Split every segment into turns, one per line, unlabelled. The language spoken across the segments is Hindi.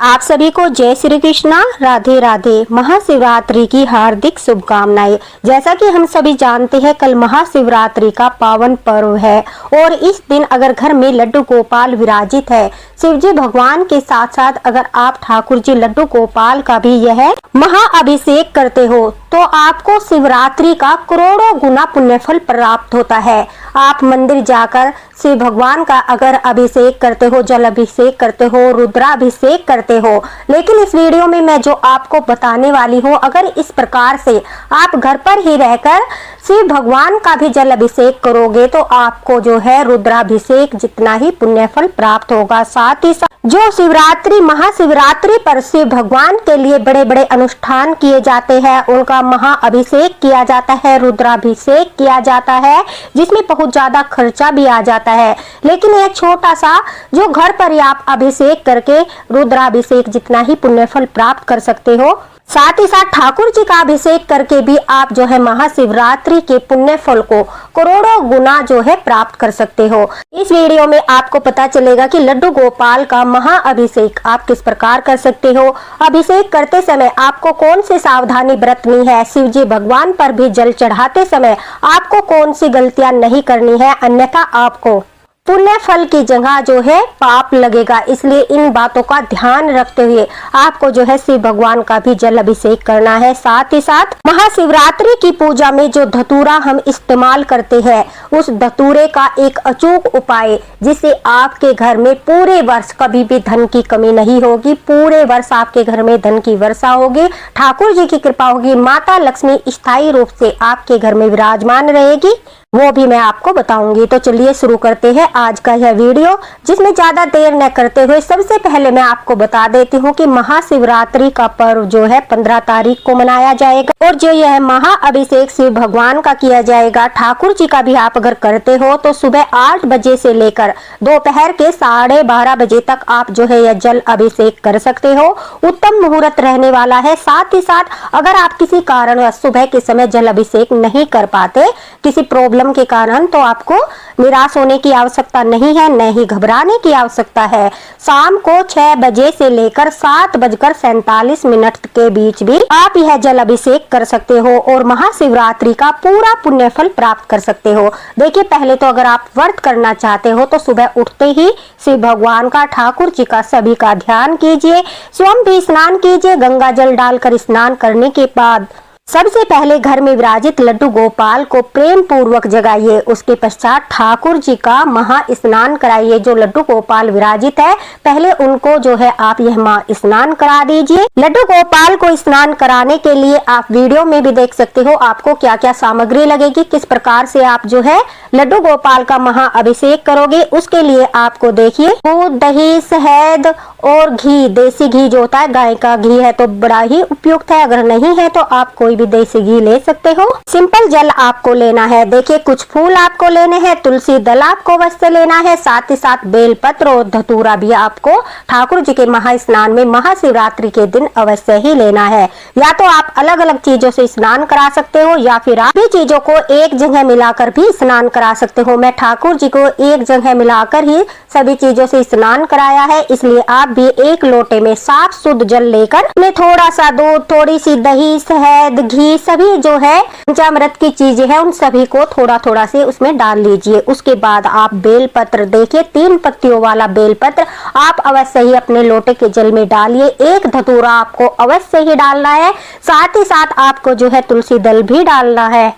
आप सभी को जय श्री कृष्णा, राधे राधे। महाशिवरात्रि की हार्दिक शुभकामनाएं। जैसा कि हम सभी जानते हैं, कल महाशिवरात्रि का पावन पर्व है और इस दिन अगर घर में लड्डू गोपाल विराजित है, शिवजी भगवान के साथ साथ अगर आप ठाकुर जी लड्डू गोपाल का भी यह महाअभिषेक करते हो तो आपको शिवरात्रि का करोड़ों गुना पुण्यफल प्राप्त होता है। आप मंदिर जाकर शिव भगवान का अगर अभिषेक करते हो, जल अभिषेक करते हो, रुद्राभिषेक करते हो, लेकिन इस वीडियो में मैं जो आपको बताने वाली हूँ, अगर इस प्रकार से आप घर पर ही रहकर शिव भगवान का भी जल अभिषेक करोगे तो आपको जो है रुद्राभिषेक जितना ही पुण्यफल प्राप्त होगा। साथ ही साथ जो शिवरात्रि महाशिवरात्रि पर शिव भगवान के लिए बड़े बड़े अनुष्ठान किए जाते हैं, उनका महाअभिषेक किया जाता है, रुद्राभिषेक किया जाता है, जिसमें बहुत ज्यादा खर्चा भी आ जाता है। लेकिन यह छोटा सा जो घर पर ही आप अभिषेक करके रुद्राभिषेक जितना ही पुण्यफल प्राप्त कर सकते हो, साथ ही साथ ठाकुर जी का अभिषेक करके भी आप जो है महाशिवरात्रि के पुण्य फल को करोड़ों गुना जो है प्राप्त कर सकते हो। इस वीडियो में आपको पता चलेगा कि लड्डू गोपाल का महाअभिषेक आप किस प्रकार कर सकते हो। अभिषेक करते समय आपको कौन सी सावधानी बरतनी है, शिव जी भगवान पर भी जल चढ़ाते समय आपको कौन सी गलतियां नहीं करनी है, अन्यथा आपको पुण्य फल की जगह जो है पाप लगेगा। इसलिए इन बातों का ध्यान रखते हुए आपको जो है शिव भगवान का भी जल अभिषेक करना है। साथ ही साथ महाशिवरात्रि की पूजा में जो धतूरा हम इस्तेमाल करते हैं, उस धतूरे का एक अचूक उपाय जिससे आपके घर में पूरे वर्ष कभी भी धन की कमी नहीं होगी, पूरे वर्ष आपके घर में धन की वर्षा होगी, ठाकुर जी की कृपा होगी, माता लक्ष्मी स्थायी रूप से आपके घर में विराजमान रहेगी, वो भी मैं आपको बताऊंगी। तो चलिए शुरू करते हैं आज का यह वीडियो, जिसमें ज्यादा देर न करते हुए सबसे पहले मैं आपको बता देती हूँ कि महाशिवरात्रि का पर्व जो है 15 तारीख को मनाया जाएगा और जो यह महाअभिषेक शिव भगवान का किया जाएगा, ठाकुर जी का भी आप अगर करते हो तो सुबह 8 बजे से लेकर दोपहर के 12:30 बजे तक आप जो है यह जल अभिषेक कर सकते हो। उत्तम मुहूर्त रहने वाला है। साथ ही साथ अगर आप किसी कारणवश सुबह के समय जल अभिषेक नहीं कर पाते किसी प्रॉब्लम के कारण, तो आपको निराश होने की आवश्यकता नहीं है, न ही घबराने की आवश्यकता है। शाम को 6 बजे से लेकर 7:47 के बीच भी आप यह जल अभिषेक कर सकते हो और महाशिवरात्रि का पूरा पुण्यफल प्राप्त कर सकते हो। देखिए, पहले तो अगर आप व्रत करना चाहते हो तो सुबह उठते ही शिव भगवान का, ठाकुर जी का, सभी का ध्यान कीजिए, स्वयं भी स्नान कीजिए। गंगा जल डालकर स्नान करने के बाद सबसे पहले घर में विराजित लड्डू गोपाल को प्रेम पूर्वक जगाइए। उसके पश्चात ठाकुर जी का महा स्नान कराइए। जो लड्डू गोपाल विराजित है, पहले उनको जो है आप यह महा स्नान करा दीजिए। लड्डू गोपाल को स्नान कराने के लिए आप वीडियो में भी देख सकते हो आपको क्या क्या सामग्री लगेगी, किस प्रकार से आप जो है लड्डू गोपाल का महा अभिषेक करोगे। उसके लिए आपको देखिए दूध, दही, शहद और घी, देसी घी जो होता है, गाय का घी है तो बड़ा ही उपयुक्त है, अगर नहीं है तो आप कोई भी देसी घी ले सकते हो। सिंपल जल आपको लेना है। देखिए, कुछ फूल आपको लेने हैं, तुलसी दल आपको अवश्य लेना है, साथ ही साथ बेलपत्र और धतूरा भी आपको ठाकुर जी के महा स्नान में महाशिवरात्रि के दिन अवश्य ही लेना है। या तो आप अलग अलग चीजों से स्नान करा सकते हो या फिर आप भी चीजों को एक जगह मिलाकर भी स्नान करा सकते हो। मैं ठाकुर जी को एक जगह मिलाकर ही सभी चीजों से स्नान कराया है, इसलिए आप भी एक लोटे में साफ शुद्ध जल लेकर में थोड़ा सा दूध, थोड़ी सी दही, शहद, घी, सभी जो है पंचामृत की चीजें हैं उन सभी को थोड़ा थोड़ा से उसमें डाल लीजिए। उसके बाद आप बेलपत्र, देखिए 3 पत्तियों वाला बेलपत्र आप अवश्य ही अपने लोटे के जल में डालिए। एक धतूरा आपको अवश्य ही डालना है। साथ ही साथ आपको जो है तुलसी दल भी डालना है।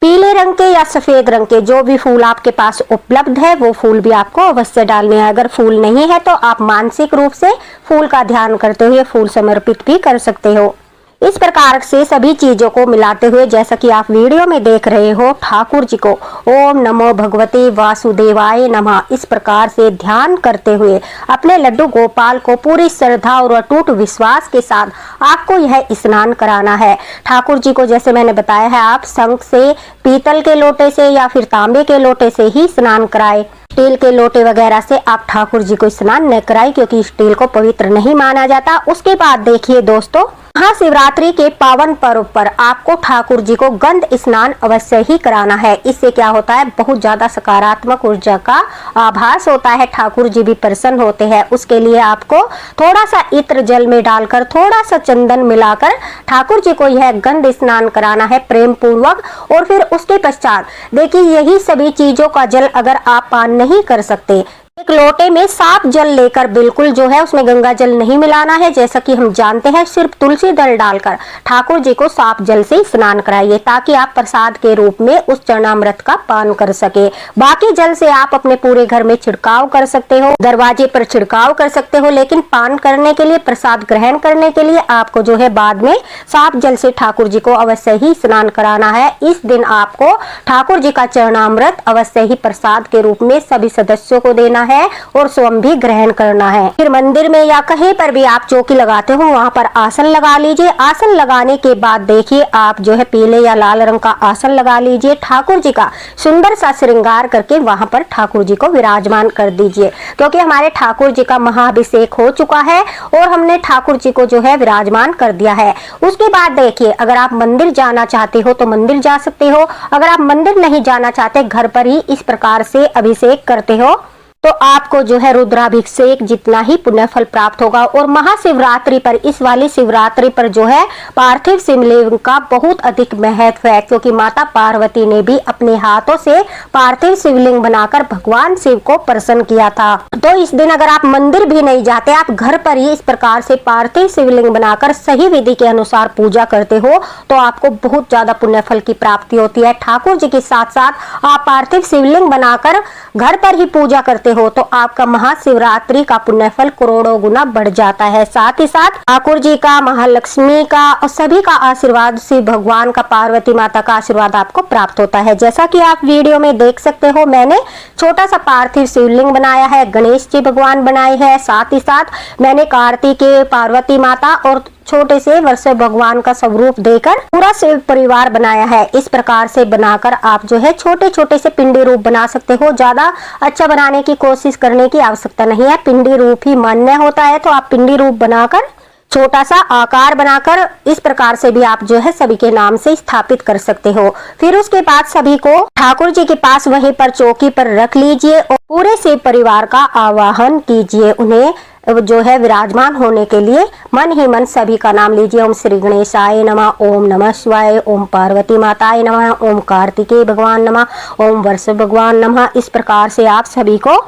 पीले रंग के या सफेद रंग के जो भी फूल आपके पास उपलब्ध है वो फूल भी आपको अवश्य डालने हैं। अगर फूल नहीं है तो आप मानसिक रूप से फूल का ध्यान करते हुए फूल समर्पित भी कर सकते हो। इस प्रकार से सभी चीजों को मिलाते हुए, जैसा कि आप वीडियो में देख रहे हो, ठाकुर जी को ओम नमो भगवते वासुदेवाय नमः इस प्रकार से ध्यान करते हुए अपने लड्डू गोपाल को पूरी श्रद्धा और अटूट विश्वास के साथ आपको यह स्नान कराना है। ठाकुर जी को जैसे मैंने बताया है, आप शंख से, पीतल के लोटे से या फिर तांबे के लोटे से ही स्नान कराएं। स्टील के लोटे वगैरह से आप ठाकुर जी को स्नान न कराएं, क्योंकि स्टील को पवित्र नहीं माना जाता। उसके बाद देखिए दोस्तों, महाशिवरात्रि के पावन पर्व पर आपको ठाकुर जी को गंध स्नान अवश्य ही कराना है। इससे क्या होता है, बहुत ज्यादा सकारात्मक ऊर्जा का आभास होता है, ठाकुर जी भी प्रसन्न होते हैं। उसके लिए आपको थोड़ा सा इत्र जल में डालकर थोड़ा सा चंदन मिलाकर ठाकुर जी को यह गंध स्नान कराना है प्रेम पूर्वक। और फिर उसके पश्चात देखिए, यही सभी चीजों का जल अगर आप पान नहीं कर सकते, एक लोटे में साफ जल लेकर, बिल्कुल जो है उसमें गंगा जल नहीं मिलाना है, जैसा कि हम जानते हैं, सिर्फ तुलसी दल डालकर ठाकुर जी को साफ जल से स्नान कराइए, ताकि आप प्रसाद के रूप में उस चरणामृत का पान कर सके। बाकी जल से आप अपने पूरे घर में छिड़काव कर सकते हो, दरवाजे पर छिड़काव कर सकते हो, लेकिन पान करने के लिए, प्रसाद ग्रहण करने के लिए आपको जो है बाद में साफ जल से ठाकुर जी को अवश्य ही स्नान कराना है। इस दिन आपको ठाकुर जी का चरणामृत अवश्य ही प्रसाद के रूप में सभी सदस्यों को देना है और स्वयं भी ग्रहण करना है। फिर मंदिर में या कहीं पर भी आप चौकी लगाते हो, वहाँ पर आसन लगा लीजिए। आसन लगाने के बाद देखिए, आप जो है पीले या लाल रंग का आसन लगा लीजिए। ठाकुर जी का सुंदर सा श्रृंगार करके वहाँ पर ठाकुर जी को विराजमान कर दीजिए, क्योंकि हमारे ठाकुर जी का महाअभिषेक हो चुका है और हमने ठाकुर जी को जो है विराजमान कर दिया है। उसके बाद देखिए, अगर आप मंदिर जाना चाहते हो तो मंदिर जा सकते हो। अगर आप मंदिर नहीं जाना चाहते, घर पर ही इस प्रकार से अभिषेक करते हो, तो आपको जो है रुद्राभिषेक जितना ही पुण्य फल प्राप्त होगा। और महाशिवरात्रि पर, इस वाली शिवरात्रि पर जो है पार्थिव शिवलिंग का बहुत अधिक महत्व है, क्योंकि माता पार्वती ने भी अपने हाथों से पार्थिव शिवलिंग बनाकर भगवान शिव को प्रसन्न किया था। तो इस दिन अगर आप मंदिर भी नहीं जाते, आप घर पर ही इस प्रकार से पार्थिव शिवलिंग बनाकर सही विधि के अनुसार पूजा करते हो, तो आपको बहुत ज्यादा पुण्य फल की प्राप्ति होती है। ठाकुर जी के साथ साथ आप पार्थिव शिवलिंग बनाकर घर पर ही पूजा करते हो, तो आपका महाशिवरात्रि का पुण्य फल करोड़ों गुना बढ़ जाता है। साथ ही साथ ठाकुर जी का, महालक्ष्मी का और सभी का आशीर्वाद, शिव भगवान का, पार्वती माता का आशीर्वाद आपको प्राप्त होता है। जैसा कि आप वीडियो में देख सकते हो, मैंने छोटा सा पार्थिव शिवलिंग बनाया है, गणेश जी भगवान बनाए हैं, साथ ही साथ मैंने कार्तिकेय, पार्वती माता और छोटे से वृषभ भगवान का स्वरूप देकर पूरा शिव परिवार बनाया है। इस प्रकार से बनाकर आप जो है छोटे छोटे से पिंडी रूप बना सकते हो। ज्यादा अच्छा बनाने की कोशिश करने की आवश्यकता नहीं है, पिंडी रूप ही मान्य होता है। तो आप पिंडी रूप बनाकर, छोटा सा आकार बनाकर इस प्रकार से भी आप जो है सभी के नाम से स्थापित कर सकते हो। फिर उसके बाद सभी को ठाकुर जी के पास वहीं पर चौकी पर रख लीजिए और पूरे शिव परिवार का आवाहन कीजिए। उन्हें जो है विराजमान होने के लिए मन ही मन सभी का नाम लीजिए। ओम श्री गणेशाय नमः, ओम नमः शिवाय, ओम पार्वती माताय नमः, ओम कार्तिकेय भगवान नमः, ओम वृषभ भगवान नमः। इस प्रकार से आप सभी को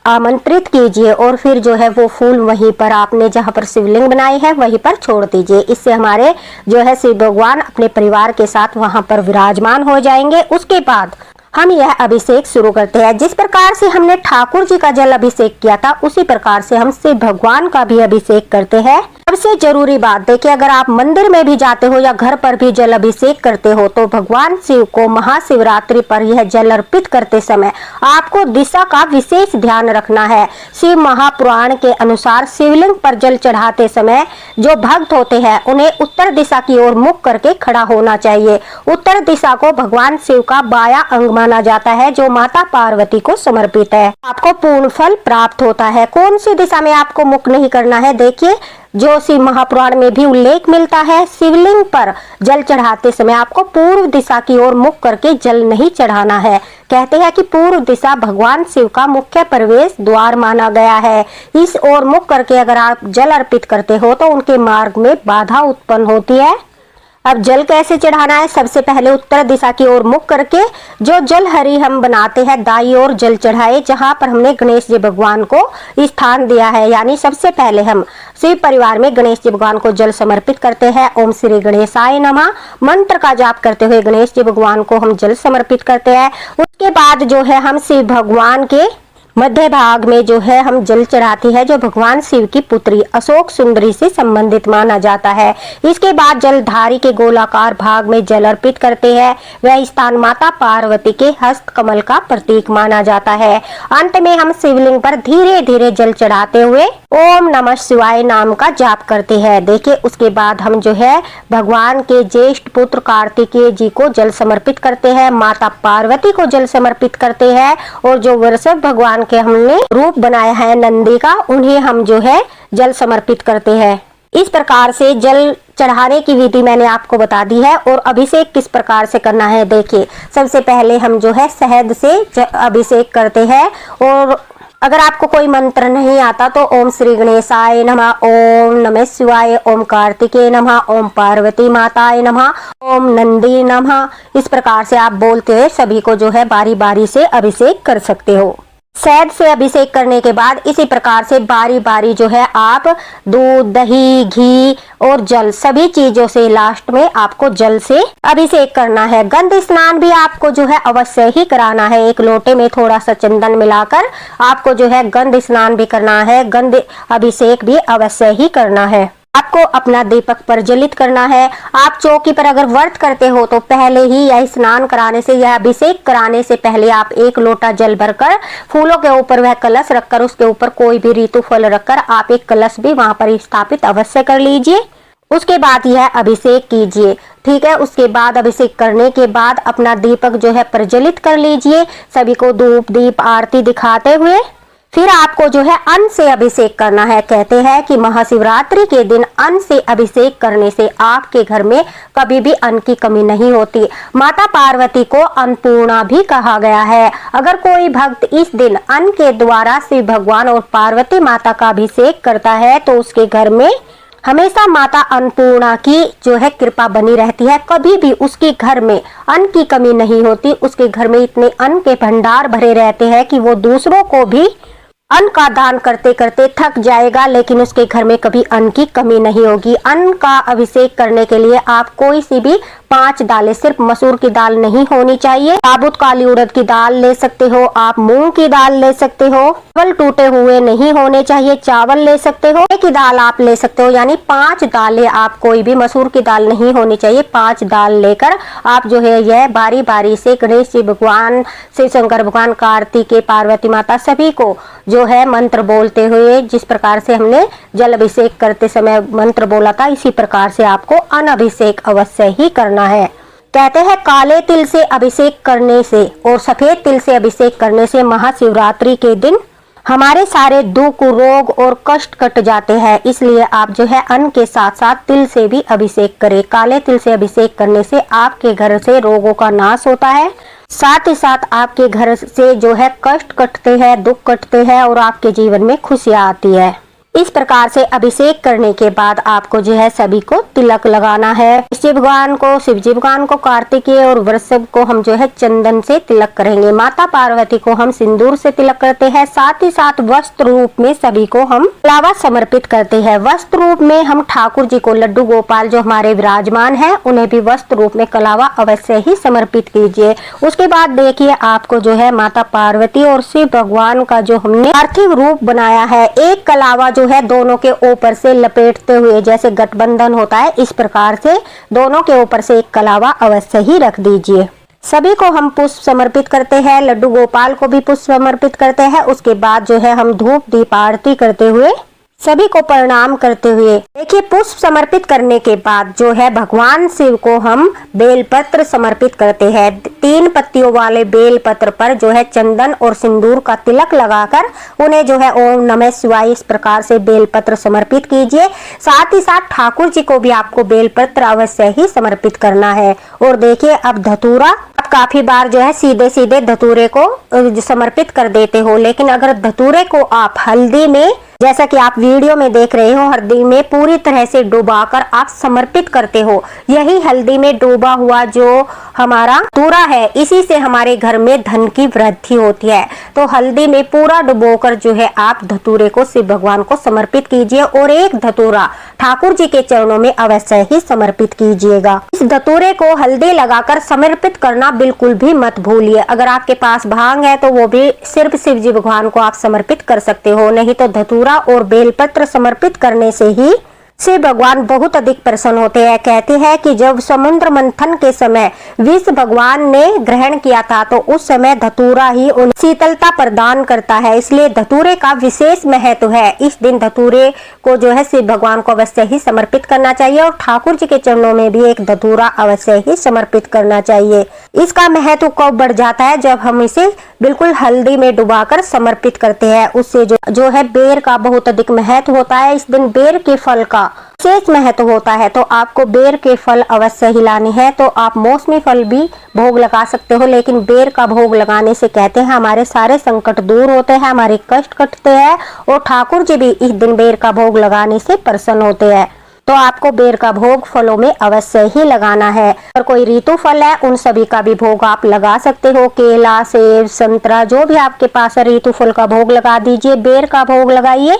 आमंत्रित कीजिए और फिर जो है वो फूल वहीं पर आपने जहाँ पर शिवलिंग बनाई है वहीं पर छोड़ दीजिए। इससे हमारे जो है शिव भगवान अपने परिवार के साथ वहाँ पर विराजमान हो जाएंगे। उसके बाद हम यह अभिषेक शुरू करते हैं। जिस प्रकार से हमने ठाकुर जी का जल अभिषेक किया था, उसी प्रकार से हम शिव भगवान का भी अभिषेक करते हैं। सबसे जरूरी बात देखिए, अगर आप मंदिर में भी जाते हो या घर पर भी जल अभिषेक करते हो, तो भगवान शिव को महाशिवरात्रि पर यह जल अर्पित करते समय आपको दिशा का विशेष ध्यान रखना है। शिव महापुराण के अनुसार शिवलिंग पर जल चढ़ाते समय जो भक्त होते हैं, उन्हें उत्तर दिशा की ओर मुख करके खड़ा होना चाहिए। उत्तर दिशा को भगवान शिव का बाया अंग माना जाता है, जो माता पार्वती को समर्पित है। आपको पूर्ण फल प्राप्त होता है। कौन सी दिशा में आपको मुख नहीं करना है, देखिए, जो शिव महापुराण में भी उल्लेख मिलता है, शिवलिंग पर जल चढ़ाते समय आपको पूर्व दिशा की ओर मुख करके जल नहीं चढ़ाना है। कहते हैं कि पूर्व दिशा भगवान शिव का मुख्य प्रवेश द्वार माना गया है। इस ओर मुख करके अगर आप जल अर्पित करते हो तो उनके मार्ग में बाधा उत्पन्न होती है। अब जल कैसे चढ़ाना है, सबसे पहले उत्तर दिशा की ओर मुख करके जो जल हरी हम बनाते हैं, दाई ओर जल चढ़ाए, जहां पर हमने गणेश जी भगवान को स्थान दिया है। यानी सबसे पहले हम शिव परिवार में गणेश जी भगवान को जल समर्पित करते हैं। ओम श्री गणेशाय नमः मंत्र का जाप करते हुए गणेश जी भगवान को हम जल समर्पित करते हैं। उसके बाद जो है हम शिव भगवान के मध्य भाग में जो है हम जल चढ़ाती है, जो भगवान शिव की पुत्री अशोक सुंदरी से संबंधित माना जाता है। इसके बाद जलधारी के गोलाकार भाग में जल अर्पित करते हैं। वह स्थान माता पार्वती के हस्त कमल का प्रतीक माना जाता है। अंत में हम शिवलिंग पर धीरे धीरे जल चढ़ाते हुए ओम नमः शिवाय नाम का जाप करते हैं। देखिए, उसके बाद हम जो है भगवान के ज्येष्ठ पुत्र कार्तिकेय जी को जल समर्पित करते हैं, माता पार्वती को जल समर्पित करते हैं और जो वृषभ भगवान के हमने रूप बनाया है नंदी का, उन्हें हम जो है जल समर्पित करते हैं। इस प्रकार से जल चढ़ाने की विधि मैंने आपको बता दी है। और अभिषेक किस प्रकार से करना है देखिए। सबसे पहले हम जो है शहद से अभिषेक करते हैं। और अगर आपको कोई मंत्र नहीं आता तो ओम श्री गणेशाय नमः, ओम नमः शिवाय, ओम कार्तिकेय नमः, ओम पार्वती माताय नमः, ओम नंदी नमः, इस प्रकार से आप बोलते हुए सभी को जो है बारी बारी से अभिषेक कर सकते हो। शहद से अभिषेक करने के बाद इसी प्रकार से बारी बारी जो है आप दूध, दही, घी और जल सभी चीजों से लास्ट में आपको जल से अभिषेक करना है। गंध स्नान भी आपको जो है अवश्य ही कराना है। एक लोटे में थोड़ा सा चंदन मिलाकर आपको जो है गंध स्नान भी करना है, गंध अभिषेक भी अवश्य ही करना है। आपको अपना दीपक प्रज्वलित करना है। आप चौकी पर अगर व्रत करते हो तो पहले ही यह स्नान कराने से या अभिषेक कराने से पहले आप एक लोटा जल भरकर फूलों के ऊपर वह कलश रखकर उसके ऊपर कोई भी ऋतु फल रखकर आप एक कलश भी वहां पर स्थापित अवश्य कर लीजिए। उसके बाद यह अभिषेक कीजिए, ठीक है। उसके बाद अभिषेक करने के बाद अपना दीपक जो है प्रज्वलित कर लीजिए, सभी को धूप दीप आरती दिखाते हुए। फिर आपको जो है अन्न से अभिषेक करना है। कहते हैं कि महाशिवरात्रि के दिन अन्न से अभिषेक करने से आपके घर में कभी भी अन्न की कमी नहीं होती। माता पार्वती को अन्नपूर्णा भी कहा गया है। अगर कोई भक्त इस दिन अन्न के द्वारा शिव भगवान और पार्वती माता का अभिषेक करता है तो उसके घर में हमेशा माता अन्नपूर्णा की जो है कृपा बनी रहती है। कभी भी उसके घर में अन्न की कमी नहीं होती। उसके घर में इतने अन्न के भंडार भरे रहते हैं कि वो दूसरों को भी अन्न का दान करते करते थक जाएगा, लेकिन उसके घर में कभी अन्न की कमी नहीं होगी। अन्न का अभिषेक करने के लिए आप कोई सी भी 5 दालें, सिर्फ मसूर की दाल नहीं होनी चाहिए, साबुत काली उड़द की दाल ले सकते हो, आप मूंग की दाल ले सकते हो, चावल टूटे हुए नहीं होने चाहिए, चावल ले सकते हो, की दाल आप ले सकते हो। यानी 5 दालें, आप कोई भी मसूर की दाल नहीं होनी चाहिए। 5 दाल लेकर आप जो है यह बारी बारी से गणेश जी भगवान, शिव शंकर भगवान, कार्तिकेय, पार्वती माता सभी को जो है मंत्र बोलते हुए, जिस प्रकार से हमने जल अभिषेक करते समय मंत्र बोला था, इसी प्रकार से आपको अन्न अभिषेक अवश्य ही करना है। कहते हैं काले तिल से अभिषेक करने से और सफेद तिल से अभिषेक करने से महाशिवरात्रि के दिन हमारे सारे दुख, रोग और कष्ट कट जाते हैं। इसलिए आप जो है अन्न के साथ साथ तिल से भी अभिषेक करें। काले तिल से अभिषेक करने से आपके घर से रोगों का नाश होता है, साथ ही साथ आपके घर से जो है कष्ट कटते हैं, दुख कटते हैं और आपके जीवन में खुशियां आती है। इस प्रकार से अभिषेक करने के बाद आपको जो है सभी को तिलक लगाना है। शिव भगवान को, शिव जी भगवान को, कार्तिकेय और वृषभ को हम जो है चंदन से तिलक करेंगे। माता पार्वती को हम सिंदूर से तिलक करते हैं। साथ ही साथ वस्त्र रूप में सभी को हम कलावा समर्पित करते हैं। वस्त्र रूप में हम ठाकुर जी को, लड्डू गोपाल जो हमारे विराजमान है, उन्हें भी वस्त्र रूप में कलावा अवश्य ही समर्पित कीजिए। उसके बाद देखिए आपको जो है माता पार्वती और शिव भगवान का जो हमने पार्थिव रूप बनाया है, एक कलावा जो है दोनों के ऊपर से लपेटते हुए, जैसे गठबंधन होता है, इस प्रकार से दोनों के ऊपर से एक कलावा अवश्य ही रख दीजिए। सभी को हम पुष्प समर्पित करते हैं, लड्डू गोपाल को भी पुष्प समर्पित करते हैं। उसके बाद जो है हम धूप दीप आरती करते हुए सभी को प्रणाम करते हुए, देखिए पुष्प समर्पित करने के बाद जो है भगवान शिव को हम बेलपत्र समर्पित करते हैं। 3 पत्तियों वाले बेलपत्र पर जो है चंदन और सिंदूर का तिलक लगाकर उन्हें जो है ओम नमः शिवाय इस प्रकार से बेलपत्र समर्पित कीजिए। साथ ही साथ ठाकुर जी को भी आपको बेलपत्र अवश्य ही समर्पित करना है। और देखिए अब धतूरा, आप काफी बार जो है सीधे सीधे धतूरे को समर्पित कर देते हो, लेकिन अगर धतूरे को आप हल्दी में, जैसा कि आप वीडियो में देख रहे हो, हल्दी में पूरी तरह से डुबाकर आप समर्पित करते हो, यही हल्दी में डूबा हुआ जो हमारा धतूरा है, इसी से हमारे घर में धन की वृद्धि होती है। तो हल्दी में पूरा डुबोकर जो है आप धतूरे को शिव भगवान को समर्पित कीजिए और एक धतूरा ठाकुर जी के चरणों में अवश्य ही समर्पित कीजिएगा। इस धतूरे को हल्दी लगाकर समर्पित करना बिल्कुल भी मत भूलिए। अगर आपके पास भांग है तो वो भी सिर्फ शिव जी भगवान को आप समर्पित कर सकते हो, नहीं तो धतूरा और बेलपत्र समर्पित करने से ही शिव भगवान बहुत अधिक प्रसन्न होते हैं। कहते हैं कि जब समुद्र मंथन के समय विष भगवान ने ग्रहण किया था तो उस समय धतूरा ही उन्हें शीतलता प्रदान करता है, इसलिए धतूरे का विशेष महत्व है। इस दिन धतूरे को जो है शिव भगवान को अवश्य ही समर्पित करना चाहिए और ठाकुर जी के चरणों में भी एक धतूरा अवश्य ही समर्पित करना चाहिए। इसका महत्व कब बढ़ जाता है, जब हम इसे बिल्कुल हल्दी में डुबाकर समर्पित करते हैं। उससे जो है बेर का बहुत अधिक महत्व होता है। इस दिन बेर के फल का विशेष महत्व होता है। तो आपको बेर के फल अवश्य ही लाने हैं। तो आप मौसमी फल भी भोग लगा सकते हो, लेकिन बेर का भोग लगाने से कहते हैं हमारे सारे संकट दूर होते हैं, हमारे कष्ट कटते हैं और ठाकुर जी भी इस दिन बेर का भोग लगाने से प्रसन्न होते हैं। तो आपको बेर का भोग फलों में अवश्य ही लगाना है। और कोई ऋतु फल है उन सभी का भी भोग आप लगा सकते हो। केला, सेब, संतरा, जो भी आपके पास है ऋतु फल का भोग लगा दीजिए, बेर का भोग लगाइए।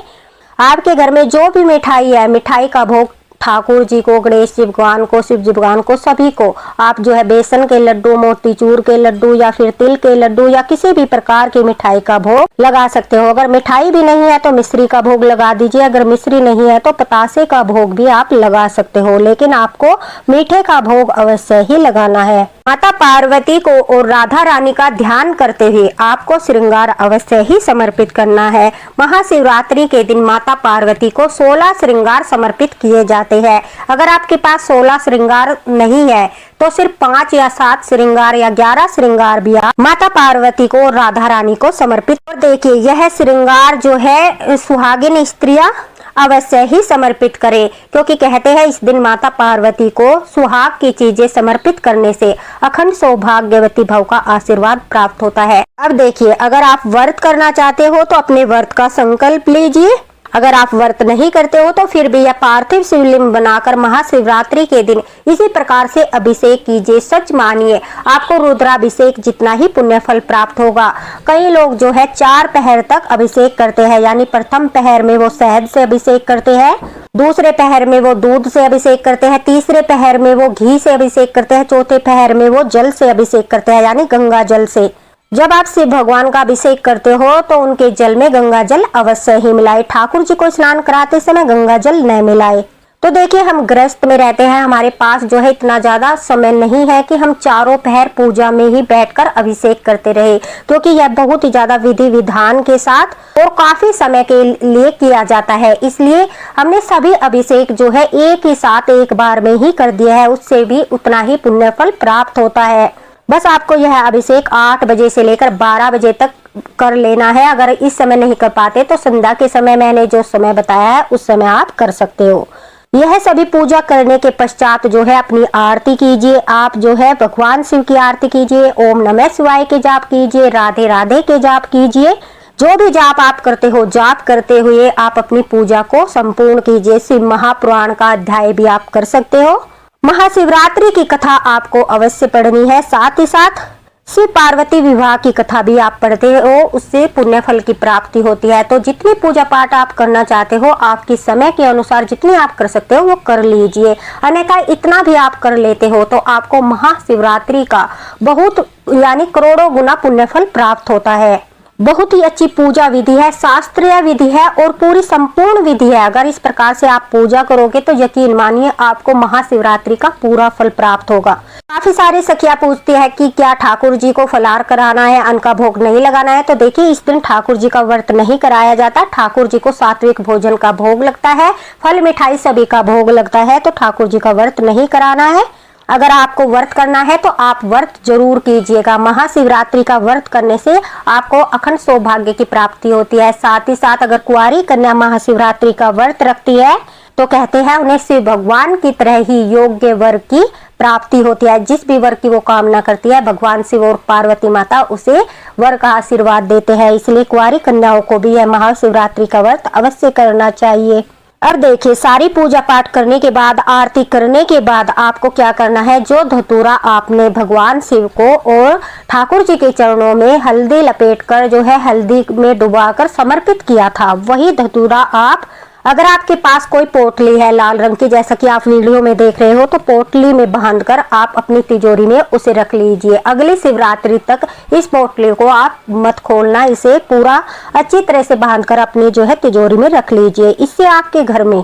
आपके घर में जो भी मिठाई है, मिठाई का भोग ठाकुर जी को, गणेश जी भगवान को, शिव जी भगवान को, सभी को आप जो है बेसन के लड्डू, मोतीचूर के लड्डू या फिर तिल के लड्डू या किसी भी प्रकार की मिठाई का भोग लगा सकते हो। अगर मिठाई भी नहीं है तो मिश्री का भोग लगा दीजिए। अगर मिश्री नहीं है तो पतासे का भोग भी आप लगा सकते हो, लेकिन आपको मीठे का भोग अवश्य ही लगाना है। माता पार्वती को और राधा रानी का ध्यान करते हुए आपको श्रृंगार अवश्य ही समर्पित करना है। महाशिवरात्रि के दिन माता पार्वती को 16 श्रृंगार समर्पित किए जाते हैं। अगर आपके पास 16 श्रृंगार नहीं है तो सिर्फ 5 या 7 श्रृंगार या 11 श्रृंगार भी आप माता पार्वती को और राधा रानी को समर्पित। और देखिए, यह श्रृंगार जो है सुहागिन स्त्रियां अवश्य ही समर्पित करें, क्योंकि कहते हैं इस दिन माता पार्वती को सुहाग की चीजें समर्पित करने से अखंड सौभाग्यवती भव का आशीर्वाद प्राप्त होता है। अब देखिए, अगर आप व्रत करना चाहते हो तो अपने व्रत का संकल्प लीजिए। अगर आप व्रत नहीं करते हो तो फिर भी यह पार्थिव शिवलिंग बनाकर महाशिवरात्रि के दिन इसी प्रकार से अभिषेक कीजिए। सच मानिए, आपको रुद्राभिषेक जितना ही पुण्य फल प्राप्त होगा। कई लोग जो है 4 पहर तक अभिषेक करते हैं, यानी प्रथम पहर में वो शहद से अभिषेक करते हैं, दूसरे पहर में वो दूध से अभिषेक करते हैं, तीसरे पहर में वो घी से अभिषेक करते हैं, चौथे पहर में वो जल से अभिषेक करते हैं, यानी गंगा जल से। जब आप शिव भगवान का अभिषेक करते हो तो उनके जल में गंगा जल अवश्य ही मिलाए। ठाकुर जी को स्नान कराते समय गंगा जल न मिलाए। तो देखिए, हम गृहस्थ में रहते हैं, हमारे पास जो है इतना ज्यादा समय नहीं है कि हम चारों पहर पूजा में ही बैठकर अभिषेक करते रहे, क्योंकि यह बहुत ही ज्यादा विधि विधान के साथ और काफी समय के लिए किया जाता है। इसलिए हमने सभी अभिषेक जो है एक ही साथ एक बार में ही कर दिया है, उससे भी उतना ही पुण्य फल प्राप्त होता है। बस आपको यह अभिषेक 8 बजे से लेकर 12 बजे तक कर लेना है। अगर इस समय नहीं कर पाते तो संध्या के समय मैंने जो समय बताया है उस समय आप कर सकते हो। यह सभी पूजा करने के पश्चात जो है अपनी आरती कीजिए। आप जो है भगवान शिव की आरती कीजिए, ओम नमः शिवाय के जाप कीजिए, राधे राधे के जाप कीजिए। जो भी जाप आप करते हो, जाप करते हुए आप अपनी पूजा को संपूर्ण कीजिए। शिव महापुराण का अध्याय भी आप कर सकते हो। महाशिवरात्रि की कथा आपको अवश्य पढ़नी है। साथ ही साथ शिव पार्वती विवाह की कथा भी आप पढ़ते हो, उससे पुण्य फल की प्राप्ति होती है। तो जितनी पूजा पाठ आप करना चाहते हो, आपके समय के अनुसार जितनी आप कर सकते हो वो कर लीजिए। अन्यथा इतना भी आप कर लेते हो तो आपको महाशिवरात्रि का बहुत यानी करोड़ों गुना पुण्य फल प्राप्त होता है। बहुत ही अच्छी पूजा विधि है, शास्त्रीय विधि है और पूरी संपूर्ण विधि है। अगर इस प्रकार से आप पूजा करोगे तो यकीन मानिए आपको महाशिवरात्रि का पूरा फल प्राप्त होगा। काफी सारी सखियां पूछती है कि क्या ठाकुर जी को फलाहार कराना है, अन्न का भोग नहीं लगाना है। तो देखिए, इस दिन ठाकुर जी का व्रत नहीं कराया जाता। ठाकुर जी को सात्विक भोजन का भोग लगता है, फल मिठाई सभी का भोग लगता है। तो ठाकुर जी का व्रत नहीं कराना है। अगर आपको व्रत करना है तो आप व्रत जरूर कीजिएगा। महाशिवरात्रि का व्रत करने से आपको अखंड सौभाग्य की प्राप्ति होती है। साथ ही साथ अगर कुंवारी कन्या महाशिवरात्रि का व्रत रखती है तो कहते हैं उन्हें शिव भगवान की तरह ही योग्य वर की प्राप्ति होती है। जिस भी वर की वो कामना करती है, भगवान शिव और पार्वती माता उसे वर का आशीर्वाद देते हैं। इसलिए कुंवारी कन्याओं को भी यह महाशिवरात्रि का व्रत अवश्य करना चाहिए। अब देखिए, सारी पूजा पाठ करने के बाद, आरती करने के बाद आपको क्या करना है। जो धतूरा आपने भगवान शिव को और ठाकुर जी के चरणों में हल्दी लपेटकर जो है हल्दी में डुबाकर समर्पित किया था, वही धतूरा आप, अगर आपके पास कोई पोटली है लाल रंग की, जैसा कि आप वीडियो में देख रहे हो, तो पोटली में बांधकर आप अपनी तिजोरी में उसे रख लीजिए। अगली शिवरात्रि तक इस पोटली को आप मत खोलना, इसे पूरा अच्छी तरह से बांधकर अपनी जो है तिजोरी में रख लीजिए। इससे आपके घर में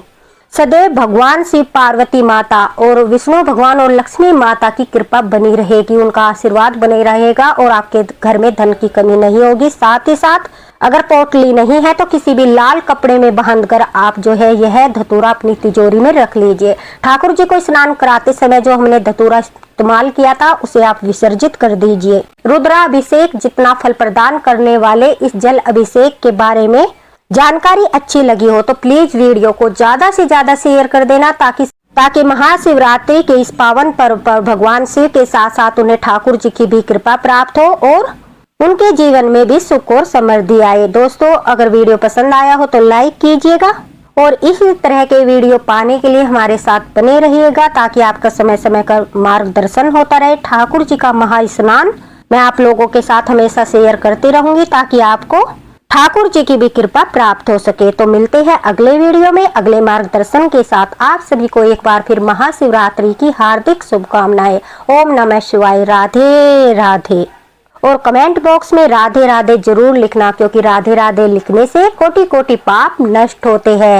सदैव भगवान शिव, पार्वती माता और विष्णु भगवान और लक्ष्मी माता की कृपा बनी रहेगी, उनका आशीर्वाद बने रहेगा और आपके घर में धन की कमी नहीं होगी। साथ ही साथ अगर पोटली नहीं है तो किसी भी लाल कपड़े में बांधकर आप जो है यह धतूरा अपनी तिजोरी में रख लीजिए। ठाकुर जी को स्नान कराते समय जो हमने धतूरा इस्तेमाल किया था उसे आप विसर्जित कर दीजिए। रुद्राभिषेक जितना फल प्रदान करने वाले इस जल अभिषेक के बारे में जानकारी अच्छी लगी हो तो प्लीज वीडियो को ज्यादा से ज्यादा शेयर कर देना ताकि महाशिवरात्रि के इस पावन पर्व पर भगवान शिव के साथ साथ उन्हें ठाकुर जी की भी कृपा प्राप्त हो और उनके जीवन में भी सुख और समृद्धि आए। दोस्तों, अगर वीडियो पसंद आया हो तो लाइक कीजिएगा और इसी तरह के वीडियो पाने के लिए हमारे साथ बने रहिएगा ताकि आपका समय समय का मार्गदर्शन होता रहे। ठाकुर जी का महास्नान मैं आप लोगों के साथ हमेशा शेयर करती रहूंगी ताकि आपको ठाकुर जी की भी कृपा प्राप्त हो सके। तो मिलते हैं अगले वीडियो में अगले मार्गदर्शन के साथ। आप सभी को एक बार फिर महाशिवरात्रि की हार्दिक शुभकामनाएं। ओम नमः शिवाय। राधे राधे। और कमेंट बॉक्स में राधे राधे जरूर लिखना, क्योंकि राधे राधे लिखने से कोटि कोटि पाप नष्ट होते हैं।